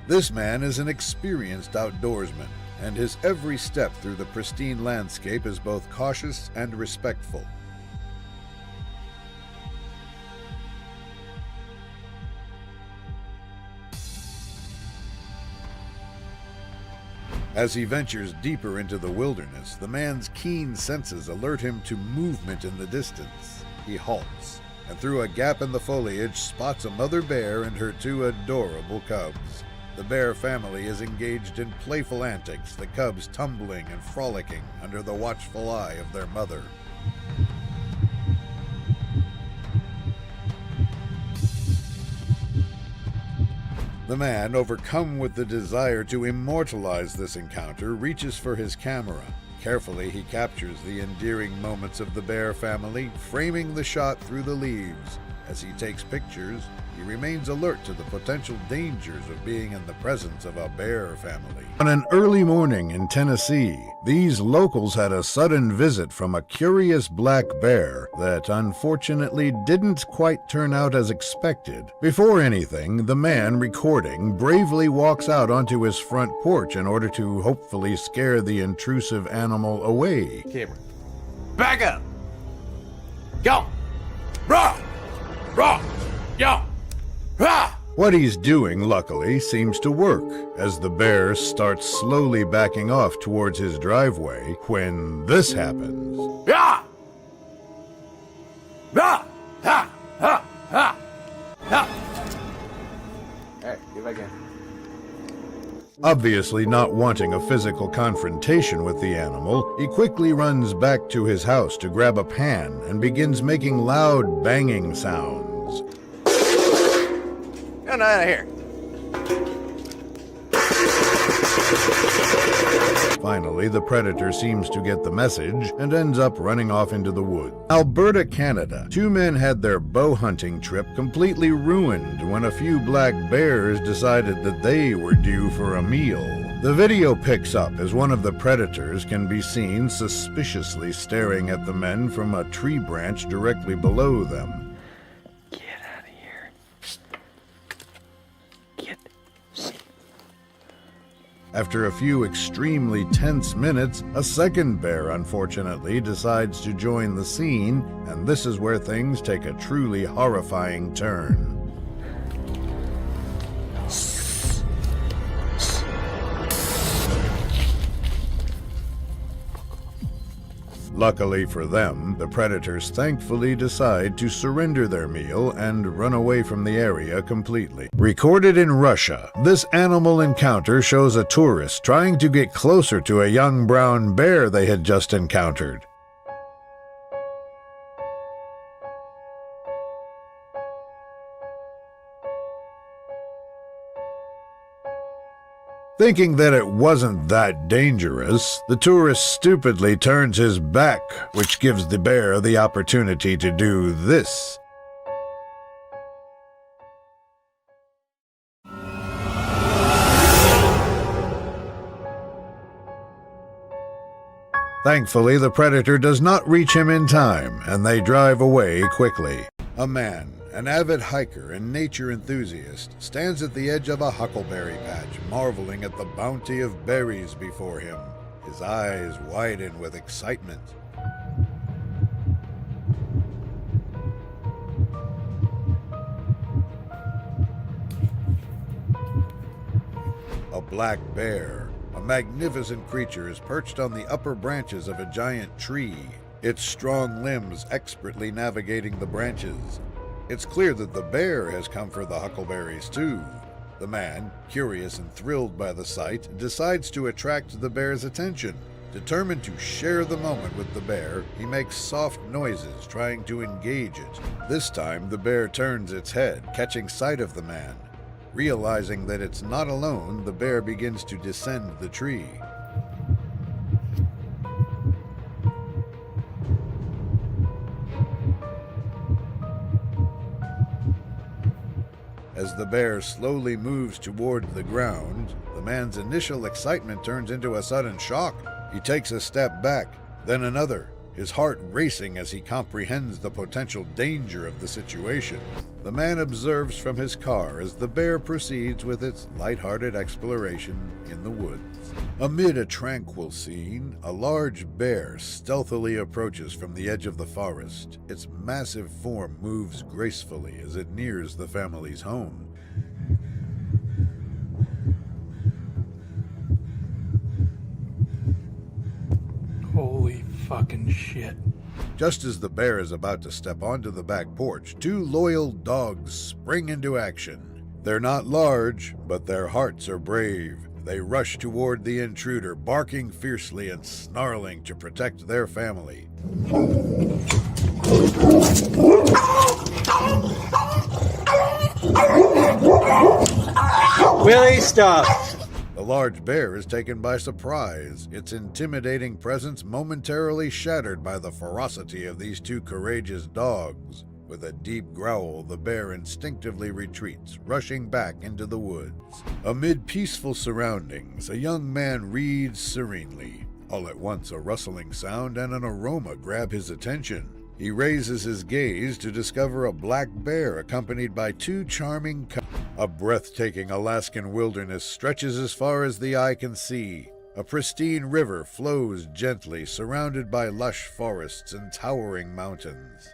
This man is an experienced outdoorsman, and his every step through the pristine landscape is both cautious and respectful. As he ventures deeper into the wilderness, the man's keen senses alert him to movement in the distance. He halts, and through a gap in the foliage spots a mother bear and her two adorable cubs. The bear family is engaged in playful antics, the cubs tumbling and frolicking under the watchful eye of their mother. The man, overcome with the desire to immortalize this encounter, reaches for his camera. Carefully, he captures the endearing moments of the bear family, framing the shot through the leaves. As he takes pictures, he remains alert to the potential dangers of being in the presence of a bear family. On an early morning in Tennessee, these locals had a sudden visit from a curious black bear that unfortunately didn't quite turn out as expected. Before anything, the man recording bravely walks out onto his front porch in order to hopefully scare the intrusive animal away. Camera. Back up! Go! Raw! Raw! Yo! Rah! What he's doing, luckily, seems to work, as the bear starts slowly backing off towards his driveway when this happens. Yeah! Rah! Ha! Ha! Ha! Ha! Hey, get back in. Obviously not wanting a physical confrontation with the animal, he quickly runs back to his house to grab a pan and begins making loud banging sounds. Get out of here. Finally, the predator seems to get the message and ends up running off into the woods. Alberta, Canada. Two men had their bow hunting trip completely ruined when a few black bears decided that they were due for a meal. The video picks up as one of the predators can be seen suspiciously staring at the men from a tree branch directly below them. After a few extremely tense minutes, a second bear unfortunately decides to join the scene, and this is where things take a truly horrifying turn. Luckily for them, the predators thankfully decide to surrender their meal and run away from the area completely. Recorded in Russia, this animal encounter shows a tourist trying to get closer to a young brown bear they had just encountered. Thinking that it wasn't that dangerous, the tourist stupidly turns his back, which gives the bear the opportunity to do this. Thankfully, the predator does not reach him in time, and they drive away quickly. A man, an avid hiker and nature enthusiast, stands at the edge of a huckleberry patch, marveling at the bounty of berries before him. His eyes widen with excitement. A black bear, a magnificent creature, is perched on the upper branches of a giant tree, its strong limbs expertly navigating the branches. It's clear that the bear has come for the huckleberries too. The man, curious and thrilled by the sight, decides to attract the bear's attention. Determined to share the moment with the bear, he makes soft noises trying to engage it. This time, the bear turns its head, catching sight of the man. Realizing that it's not alone, the bear begins to descend the tree. As the bear slowly moves toward the ground, the man's initial excitement turns into a sudden shock. He takes a step back, then another, his heart racing as he comprehends the potential danger of the situation. The man observes from his car as the bear proceeds with its lighthearted exploration in the woods. Amid a tranquil scene, a large bear stealthily approaches from the edge of the forest. Its massive form moves gracefully as it nears the family's home. Holy fucking shit. Just as the bear is about to step onto the back porch, two loyal dogs spring into action. They're not large, but their hearts are brave. They rush toward the intruder, barking fiercely and snarling to protect their family. Willie, stop! The large bear is taken by surprise, its intimidating presence momentarily shattered by the ferocity of these two courageous dogs. With a deep growl, the bear instinctively retreats, rushing back into the woods. Amid peaceful surroundings, a young man reads serenely. All at once, a rustling sound and an aroma grab his attention. He raises his gaze to discover a black bear accompanied by two charming cubs. A breathtaking Alaskan wilderness stretches as far as the eye can see. A pristine river flows gently, surrounded by lush forests and towering mountains.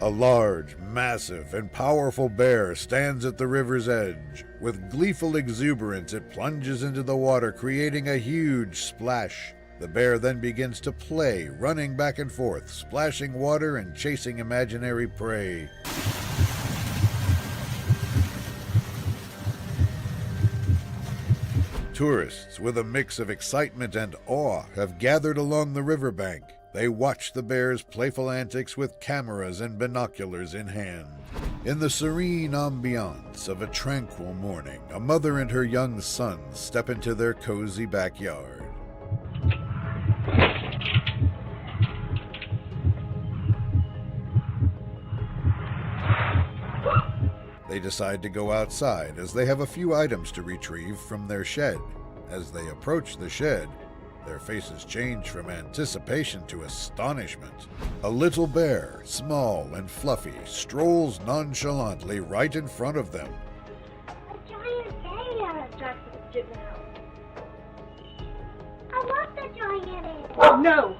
A large, massive, and powerful bear stands at the river's edge. With gleeful exuberance, it plunges into the water, creating a huge splash. The bear then begins to play, running back and forth, splashing water and chasing imaginary prey. Tourists, with a mix of excitement and awe, have gathered along the riverbank. They watch the bear's playful antics with cameras and binoculars in hand. In the serene ambiance of a tranquil morning, a mother and her young son step into their cozy backyard. They decide to go outside as they have a few items to retrieve from their shed. As they approach the shed, their faces change from anticipation to astonishment. A little bear, small and fluffy, strolls nonchalantly right in front of them. A giant bear, Jackson now. I want the giant bear. No!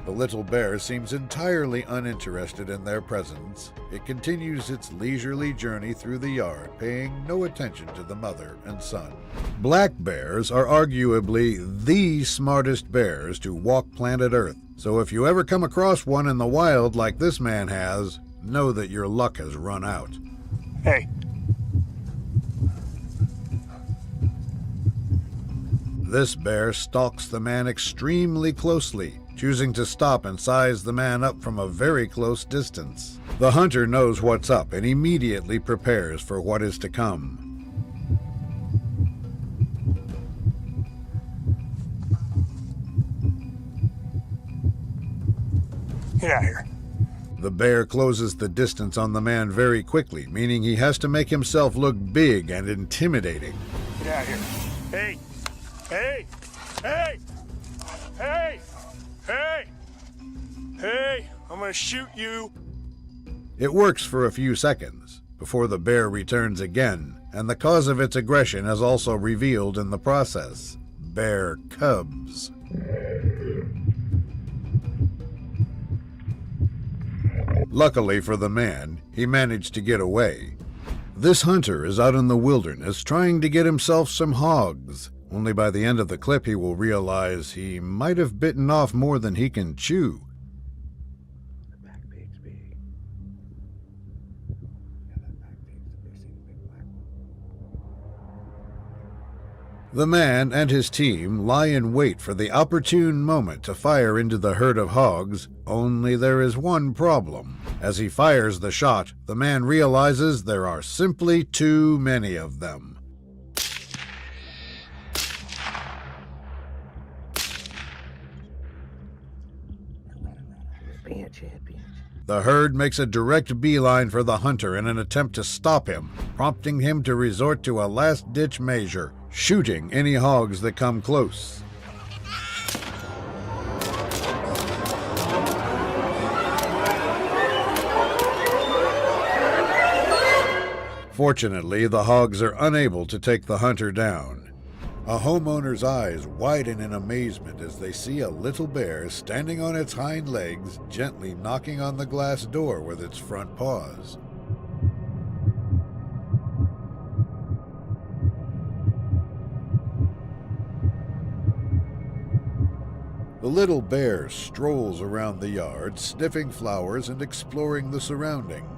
The little bear seems entirely uninterested in their presence. It continues its leisurely journey through the yard, paying no attention to the mother and son. Black bears are arguably the smartest bears to walk planet Earth, so if you ever come across one in the wild like this man has, know that your luck has run out. Hey. This bear stalks the man extremely closely, choosing to stop and size the man up from a very close distance. The hunter knows what's up and immediately prepares for what is to come. Get out of here. The bear closes the distance on the man very quickly, meaning he has to make himself look big and intimidating. Get out of here. Hey! Hey! Hey! Hey! Hey! Hey! I'm gonna shoot you! It works for a few seconds, before the bear returns again, and the cause of its aggression is also revealed in the process. Bear cubs. Luckily for the man, he managed to get away. This hunter is out in the wilderness trying to get himself some hogs. Only by the end of the clip he will realize he might have bitten off more than he can chew. The back pig's big. Yeah, that back pig's the big black one. The man and his team lie in wait for the opportune moment to fire into the herd of hogs, only there is one problem. As he fires the shot, the man realizes there are simply too many of them. Bench, yeah, bench. The herd makes a direct beeline for the hunter in an attempt to stop him, prompting him to resort to a last-ditch measure, shooting any hogs that come close. Fortunately, the hogs are unable to take the hunter down. A homeowner's eyes widen in amazement as they see a little bear standing on its hind legs, gently knocking on the glass door with its front paws. The little bear strolls around the yard, sniffing flowers and exploring the surroundings.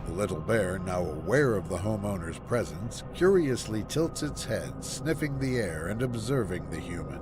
The little bear, now aware of the homeowner's presence, curiously tilts its head, sniffing the air and observing the human.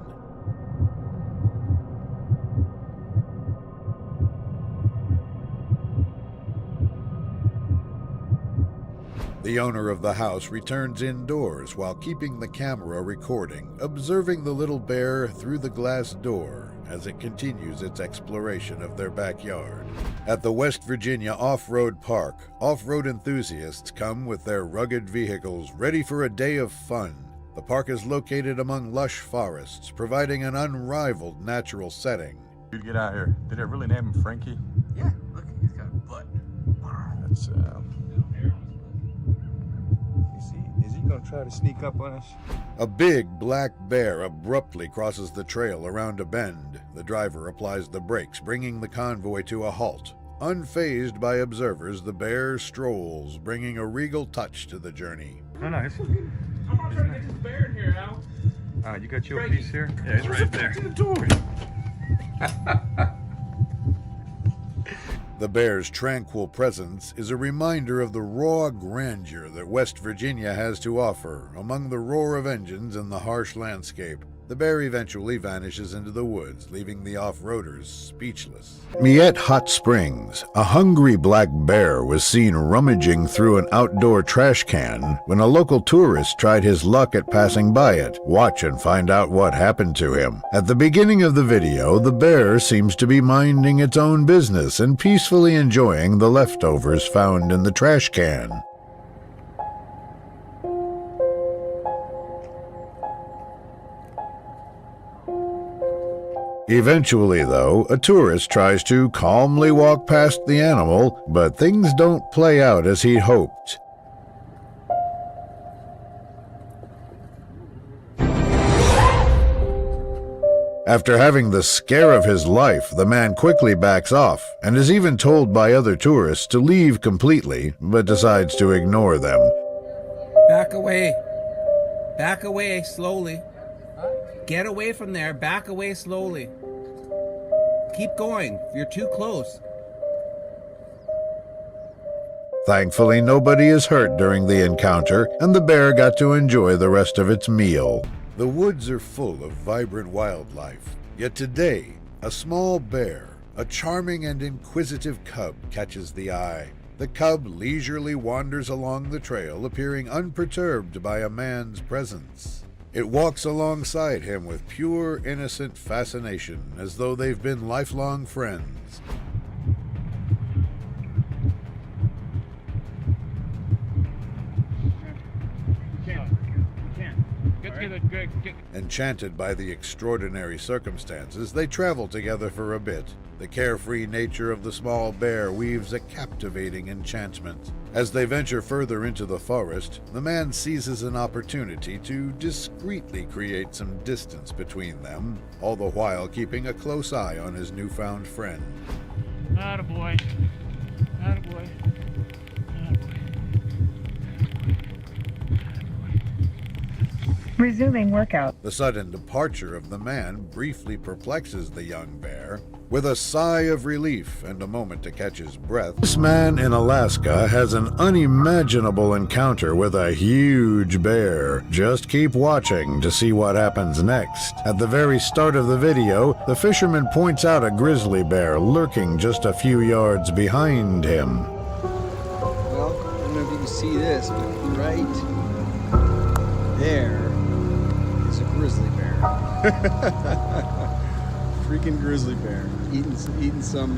The owner of the house returns indoors while keeping the camera recording, observing the little bear through the glass door as it continues its exploration of their backyard. At the West Virginia Off-Road Park, off-road enthusiasts come with their rugged vehicles ready for a day of fun. The park is located among lush forests, providing an unrivaled natural setting. Dude, get out here. Did I really name him Frankie? Yeah, look, he's got a butt. That's, Is he gonna try to sneak up on us? A big black bear abruptly crosses the trail around a bend. The driver applies the brakes, bringing the convoy to a halt. Unfazed by observers, the bear strolls, bringing a regal touch to the journey. Oh, nice. I'm gonna try to get this bear in here, Al. You got your piece here? Yeah, it's right there. The door. The bear's tranquil presence is a reminder of the raw grandeur that West Virginia has to offer among the roar of engines and the harsh landscape. The bear eventually vanishes into the woods, leaving the off-roaders speechless. Miette Hot Springs, a hungry black bear was seen rummaging through an outdoor trash can when a local tourist tried his luck at passing by it. Watch and find out what happened to him. At the beginning of the video, the bear seems to be minding its own business and peacefully enjoying the leftovers found in the trash can. Eventually, though, a tourist tries to calmly walk past the animal, but things don't play out as he hoped. After having the scare of his life, the man quickly backs off and is even told by other tourists to leave completely, but decides to ignore them. Back away. Back away slowly. Get away from there. Back away slowly. Keep going. You're too close. Thankfully, nobody is hurt during the encounter, and the bear got to enjoy the rest of its meal. The woods are full of vibrant wildlife, yet today, a small bear, a charming and inquisitive cub, catches the eye. The cub leisurely wanders along the trail, appearing unperturbed by a man's presence. It walks alongside him with pure, innocent fascination, as though they've been lifelong friends. Enchanted by the extraordinary circumstances, they travel together for a bit. The carefree nature of the small bear weaves a captivating enchantment. As they venture further into the forest, the man seizes an opportunity to discreetly create some distance between them, all the while keeping a close eye on his newfound friend. Attaboy. Attaboy. Resuming workout. The sudden departure of the man briefly perplexes the young bear. With a sigh of relief and a moment to catch his breath, this man in Alaska has an unimaginable encounter with a huge bear. Just keep watching to see what happens next. At the very start of the video, the fisherman points out a grizzly bear lurking just a few yards behind him. Well, I don't know if you can see this, but right there is a grizzly bear. Freaking grizzly bear eating some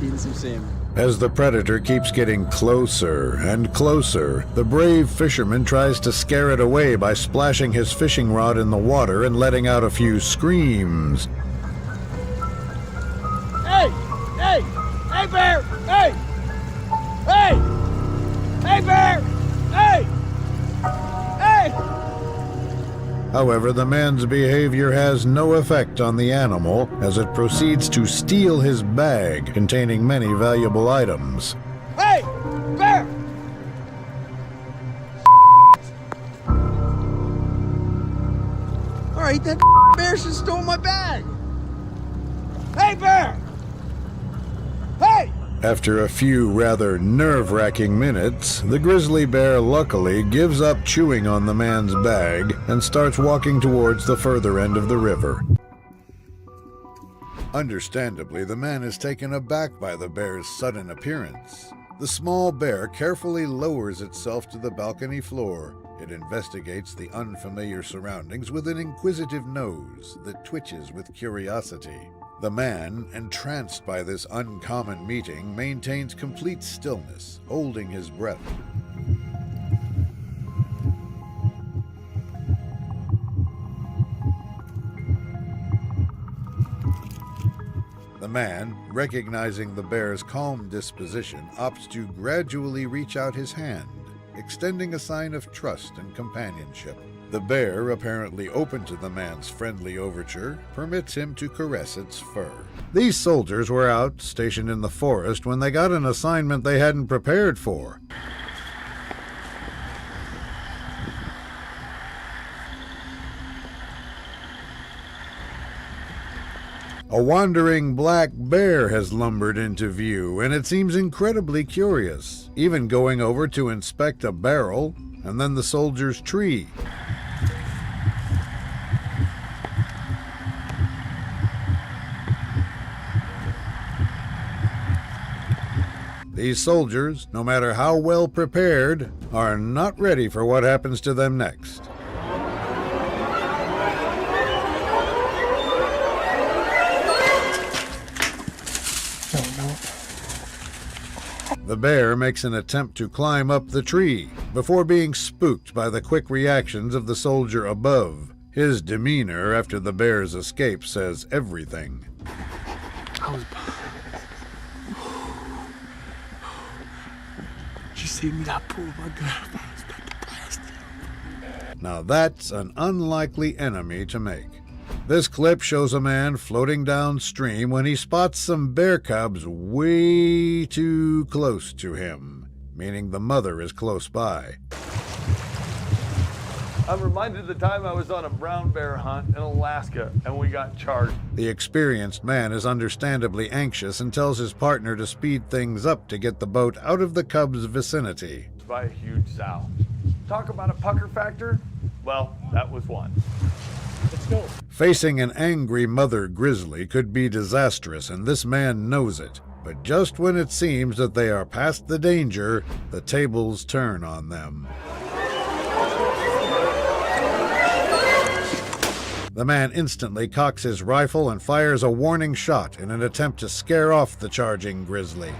Feeding some salmon. As the predator keeps getting closer and closer, the brave fisherman tries to scare it away by splashing his fishing rod in the water and letting out a few screams. Hey! Hey! Hey, bear! Hey! Hey! Hey, bear! Hey! Hey! However, the man's behavior has no effect on the animal as it proceeds to steal his bag containing many valuable items. Hey! Bear! Alright, that bear just stole my bag! Hey, bear! Hey! After a few rather nerve-wracking minutes, the grizzly bear luckily gives up chewing on the man's bag and starts walking towards the further end of the river. Understandably, the man is taken aback by the bear's sudden appearance. The small bear carefully lowers itself to the balcony floor. It investigates the unfamiliar surroundings with an inquisitive nose that twitches with curiosity. The man, entranced by this uncommon meeting, maintains complete stillness, holding his breath. The man, recognizing the bear's calm disposition, opts to gradually reach out his hand, extending a sign of trust and companionship. The bear, apparently open to the man's friendly overture, permits him to caress its fur. These soldiers were out, stationed in the forest, when they got an assignment they hadn't prepared for. A wandering black bear has lumbered into view, and it seems incredibly curious, even going over to inspect a barrel and then the soldier's tree. These soldiers, no matter how well prepared, are not ready for what happens to them next. The bear makes an attempt to climb up the tree before being spooked by the quick reactions of the soldier above. His demeanor after the bear's escape says everything. She saved me that pool, my God. Now that's an unlikely enemy to make. This clip shows a man floating downstream when he spots some bear cubs way too close to him, meaning the mother is close by. I'm reminded of the time I was on a brown bear hunt in Alaska and we got charged. The experienced man is understandably anxious and tells his partner to speed things up to get the boat out of the cubs' vicinity. By a huge sow. Talk about a pucker factor? Well, that was one. Let's go. Facing an angry mother grizzly could be disastrous, and this man knows it. But just when it seems that they are past the danger, the tables turn on them. The man instantly cocks his rifle and fires a warning shot in an attempt to scare off the charging grizzly.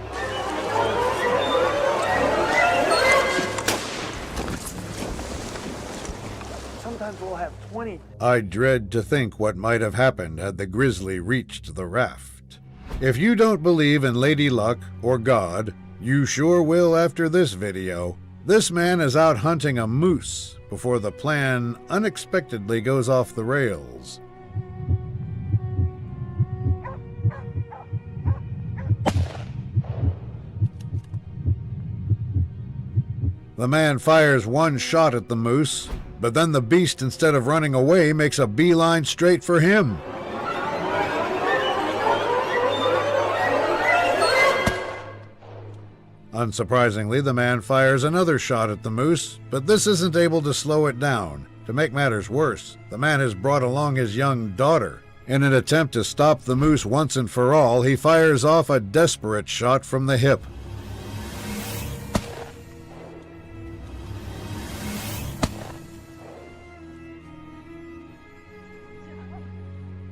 Sometimes we'll have 20. I dread to think what might have happened had the grizzly reached the raft. If you don't believe in Lady Luck or God, you sure will after this video. This man is out hunting a moose before the plan unexpectedly goes off the rails. The man fires one shot at the moose, but then the beast, instead of running away, makes a beeline straight for him. Unsurprisingly, the man fires another shot at the moose, but this isn't able to slow it down. To make matters worse, the man has brought along his young daughter. In an attempt to stop the moose once and for all, he fires off a desperate shot from the hip.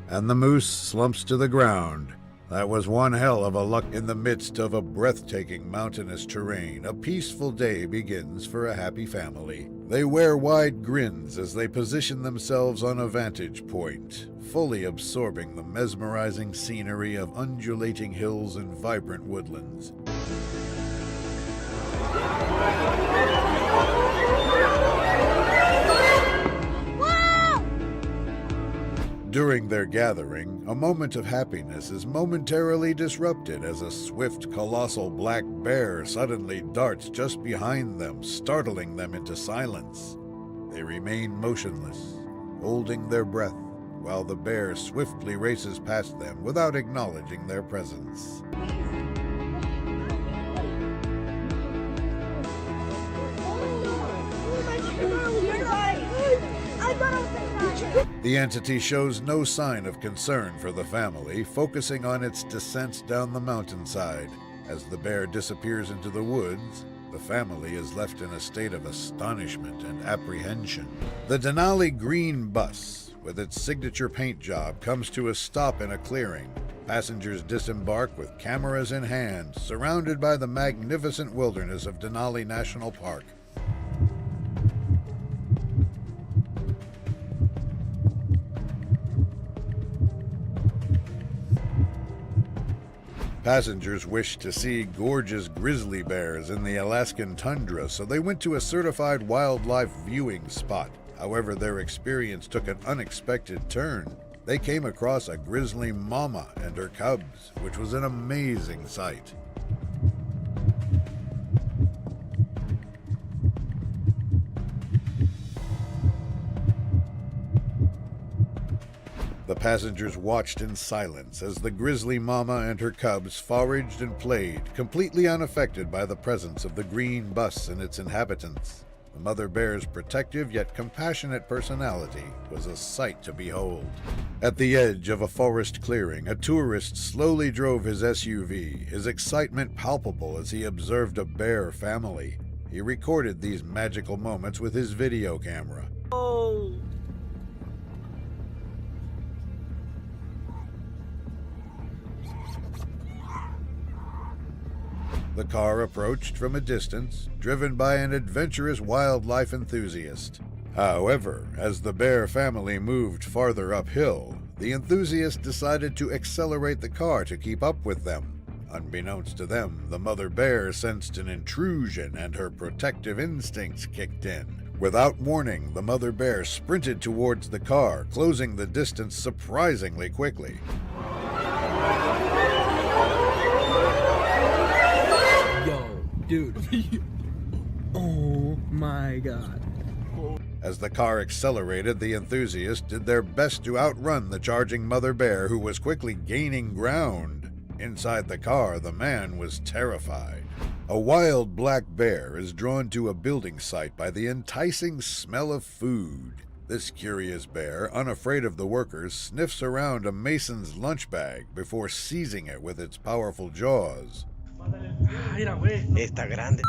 And the moose slumps to the ground, That was one hell of a luck. In the midst of a breathtaking mountainous terrain, a peaceful day begins for a happy family. They wear wide grins as they position themselves on a vantage point, fully absorbing the mesmerizing scenery of undulating hills and vibrant woodlands. During their gathering, a moment of happiness is momentarily disrupted as a swift, colossal black bear suddenly darts just behind them, startling them into silence. They remain motionless, holding their breath, while the bear swiftly races past them without acknowledging their presence. The entity shows no sign of concern for the family, focusing on its descent down the mountainside. As the bear disappears into the woods, the family is left in a state of astonishment and apprehension. The Denali green bus, with its signature paint job, comes to a stop in a clearing. Passengers disembark with cameras in hand, surrounded by the magnificent wilderness of Denali National Park. Passengers wished to see gorgeous grizzly bears in the Alaskan tundra, so they went to a certified wildlife viewing spot. However, their experience took an unexpected turn. They came across a grizzly mama and her cubs, which was an amazing sight. The passengers watched in silence as the grizzly mama and her cubs foraged and played, completely unaffected by the presence of the green bus and its inhabitants. The mother bear's protective yet compassionate personality was a sight to behold. At the edge of a forest clearing, a tourist slowly drove his SUV, his excitement palpable as he observed a bear family. He recorded these magical moments with his video camera. The car approached from a distance, driven by an adventurous wildlife enthusiast. However, as the bear family moved farther uphill, the enthusiast decided to accelerate the car to keep up with them. Unbeknownst to them, the mother bear sensed an intrusion and her protective instincts kicked in. Without warning, the mother bear sprinted towards the car, closing the distance surprisingly quickly. Dude. Oh my god. As the car accelerated, the enthusiasts did their best to outrun the charging mother bear, who was quickly gaining ground. Inside the car, the man was terrified. A wild black bear is drawn to a building site by the enticing smell of food. This curious bear, unafraid of the workers, sniffs around a mason's lunch bag before seizing it with its powerful jaws. Está grande.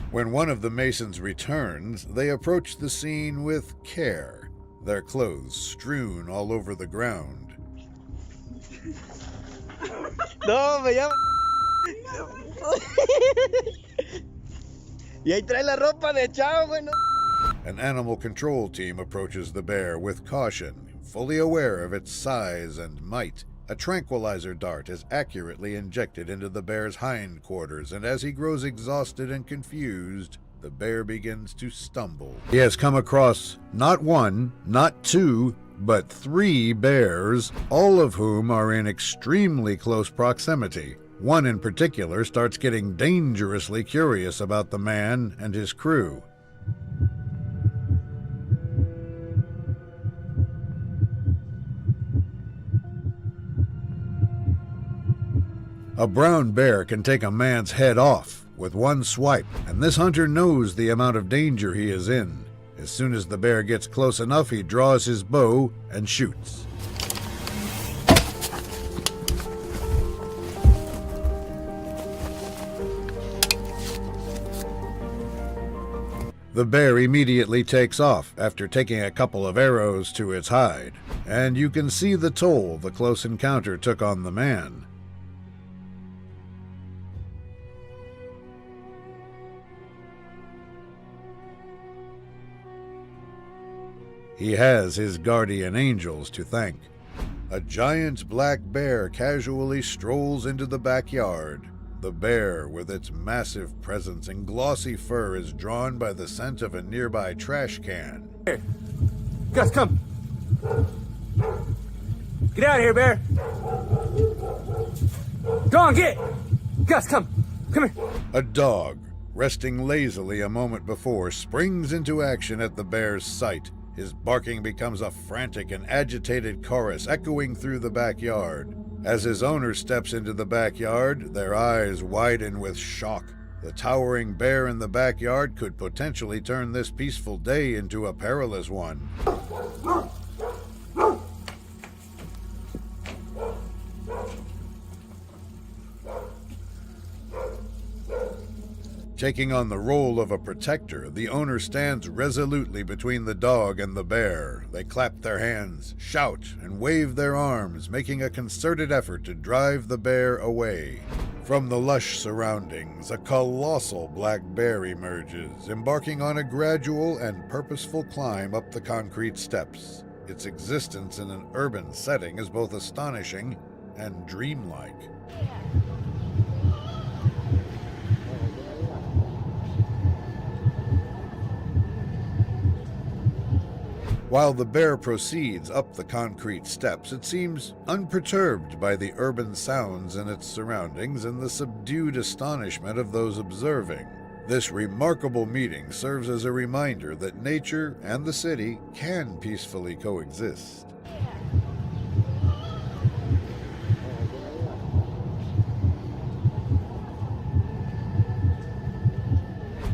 When one of the masons returns, they approach the scene with care, their clothes strewn all over the ground. No, me llama. Y ahí trae la ropa de chavo, güey. An animal control team approaches the bear with caution, fully aware of its size and might. A tranquilizer dart is accurately injected into the bear's hindquarters, and as he grows exhausted and confused, the bear begins to stumble. He has come across not one, not two, but 3 bears, all of whom are in extremely close proximity. One in particular starts getting dangerously curious about the man and his crew. A brown bear can take a man's head off with one swipe, and this hunter knows the amount of danger he is in. As soon as the bear gets close enough, he draws his bow and shoots. The bear immediately takes off after taking a couple of arrows to its hide, and you can see the toll the close encounter took on the man. He has his guardian angels to thank. A giant black bear casually strolls into the backyard. The bear, with its massive presence and glossy fur, is drawn by the scent of a nearby trash can. Here. Gus, come. Get out of here, bear. Go on, get. Gus, come. Come here. A dog, resting lazily a moment before, springs into action at the bear's sight. His barking becomes a frantic and agitated chorus echoing through the backyard. As his owner steps into the backyard, their eyes widen with shock. The towering bear in the backyard could potentially turn this peaceful day into a perilous one. Taking on the role of a protector, the owner stands resolutely between the dog and the bear. They clap their hands, shout, and wave their arms, making a concerted effort to drive the bear away. From the lush surroundings, a colossal black bear emerges, embarking on a gradual and purposeful climb up the concrete steps. Its existence in an urban setting is both astonishing and dreamlike. While the bear proceeds up the concrete steps, it seems unperturbed by the urban sounds in its surroundings and the subdued astonishment of those observing. This remarkable meeting serves as a reminder that nature and the city can peacefully coexist.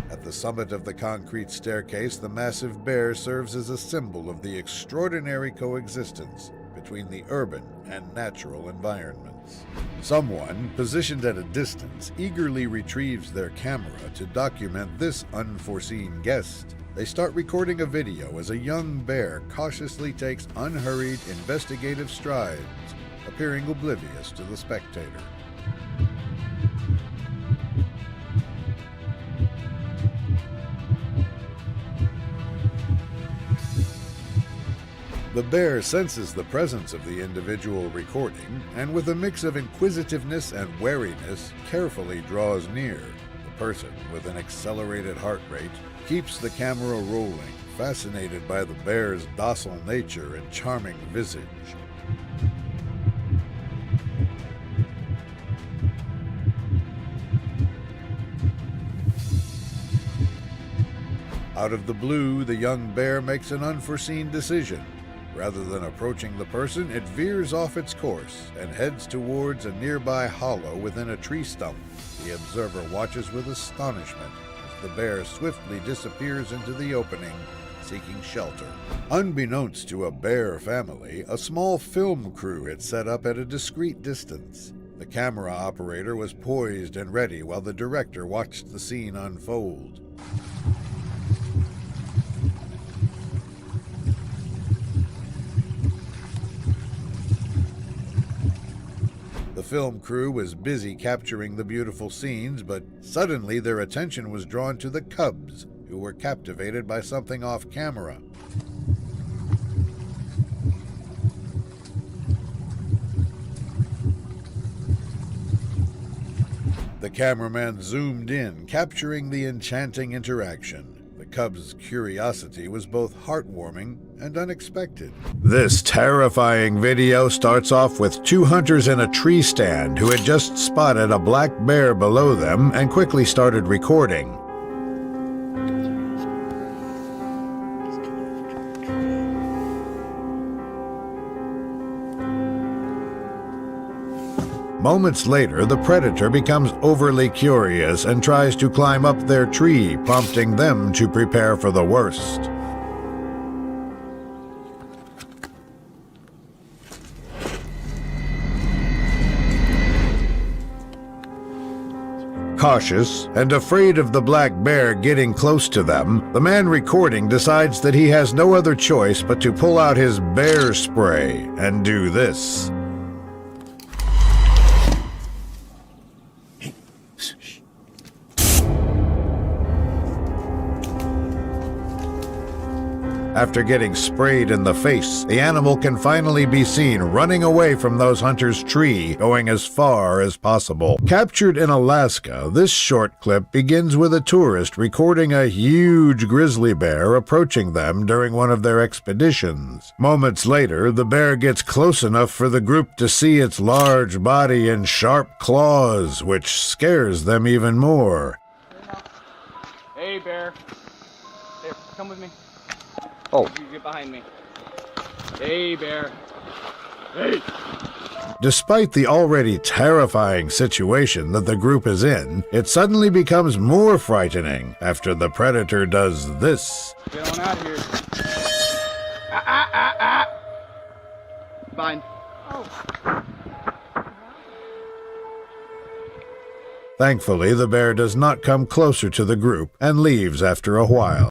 At the summit of the concrete staircase, the massive bear serves as a symbol of the extraordinary coexistence between the urban and natural environments. Someone, positioned at a distance, eagerly retrieves their camera to document this unforeseen guest. They start recording a video as a young bear cautiously takes unhurried, investigative strides, appearing oblivious to the spectator. The bear senses the presence of the individual recording, and with a mix of inquisitiveness and wariness, carefully draws near. The person, with an accelerated heart rate, keeps the camera rolling, fascinated by the bear's docile nature and charming visage. Out of the blue, the young bear makes an unforeseen decision. Rather than approaching the person, it veers off its course and heads towards a nearby hollow within a tree stump. The observer watches with astonishment as the bear swiftly disappears into the opening, seeking shelter. Unbeknownst to a bear family, a small film crew had set up at a discreet distance. The camera operator was poised and ready while the director watched the scene unfold. The film crew was busy capturing the beautiful scenes, but suddenly their attention was drawn to the cubs, who were captivated by something off camera. The cameraman zoomed in, capturing the enchanting interaction. The cubs' curiosity was both heartwarming and unexpected. This terrifying video starts off with two hunters in a tree stand who had just spotted a black bear below them and quickly started recording. Moments later, the predator becomes overly curious and tries to climb up their tree, prompting them to prepare for the worst. Cautious and afraid of the black bear getting close to them, the man recording decides that he has no other choice but to pull out his bear spray and do this. After getting sprayed in the face, the animal can finally be seen running away from those hunters' tree, going as far as possible. Captured in Alaska, this short clip begins with a tourist recording a huge grizzly bear approaching them during one of their expeditions. Moments later, the bear gets close enough for the group to see its large body and sharp claws, which scares them even more. Hey, bear. Here, come with me. Oh. You get behind me. Hey, bear. Hey! Despite the already terrifying situation that the group is in, it suddenly becomes more frightening after the predator does this. Get on out of here. Fine. Thankfully, the bear does not come closer to the group and leaves after a while.